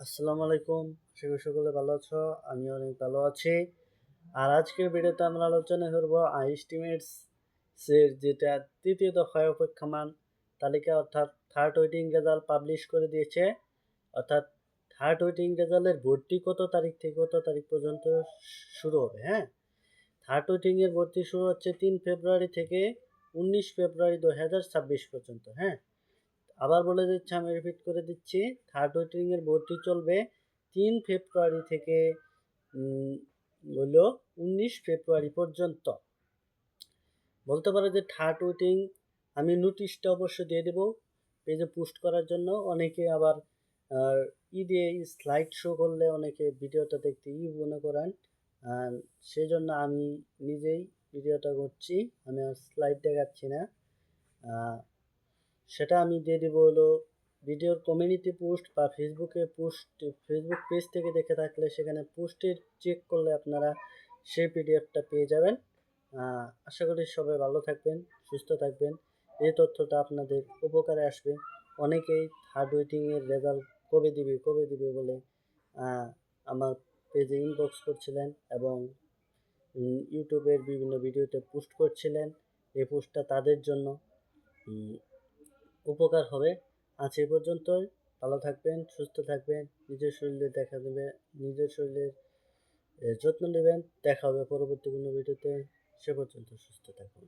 আসসালামু আলাইকুম। আশা করি সকলে ভালো আছো। আমি অনেক ভালো আছি। আর আজকের ভিডিওতে আমরা আলোচনা করব আইএসটিমেটস এর যেটা তৃতীয় দফায় অপেক্ষমান তালিকা অর্থাৎ থার্ড ওয়েটিং রেজাল্ট পাবলিশ করে দিয়েছে। অর্থাৎ থার্ড ওয়েটিং রেজাল্টের ভর্তি কত তারিখ থেকে কত তারিখ পর্যন্ত শুরু হবে। থার্ড ওয়েটিংয়ের ভর্তি শুরু হচ্ছে 3 ফেব্রুয়ারি থেকে 19 ফেব্রুয়ারি 2026 পর্যন্ত। আবার বলে দিচ্ছি, আমি রিপিট করে দিচ্ছি, থার্ড ওয়েটিংয়ের ভর্তি চলবে 3 ফেব্রুয়ারি থেকে হলো 19 ফেব্রুয়ারি পর্যন্ত। বলতে পারো যে থার্ড ওয়েটিং আমি নোটিশটা অবশ্য দিয়ে দেবো পেজে পোস্ট করার জন্য। অনেকে আবার দিয়ে স্লাইড শো করলে অনেকে ভিডিওটা দেখতে মনে করেন, সেই জন্য আমি নিজেই ভিডিওটা করছি, আমি আর স্লাইড দেখাচ্ছি না। সেটা আমি দিয়ে দেবো হলো ভিডিওর কমিউনিটি পোস্ট বা ফেসবুক পেজ থেকে দেখে থাকলে সেখানে পোস্টের চেক করলে আপনারা সেই পিডিএফটা পেয়ে যাবেন। আশা করি সবাই ভালো থাকবেন, সুস্থ থাকবেন। এই তথ্যটা আপনাদের উপকারে আসবে। অনেকেই থার্ড ওয়েটিংয়ের রেজাল্ট কবে দিবে বলে আমার পেজে ইনবক্স করছিলেন এবং ইউটিউবের বিভিন্ন ভিডিওতে পোস্ট করছিলেন। এই পোস্টটা তাদের জন্য উপকার হবে। আজ এই পর্যন্তই। ভালো থাকবেন, সুস্থ থাকবেন, নিজের শরীরের যত্ন নেবেন। দেখা হবে পরবর্তী কোনো ভিডিওতে। সে পর্যন্ত সুস্থ থাকুন।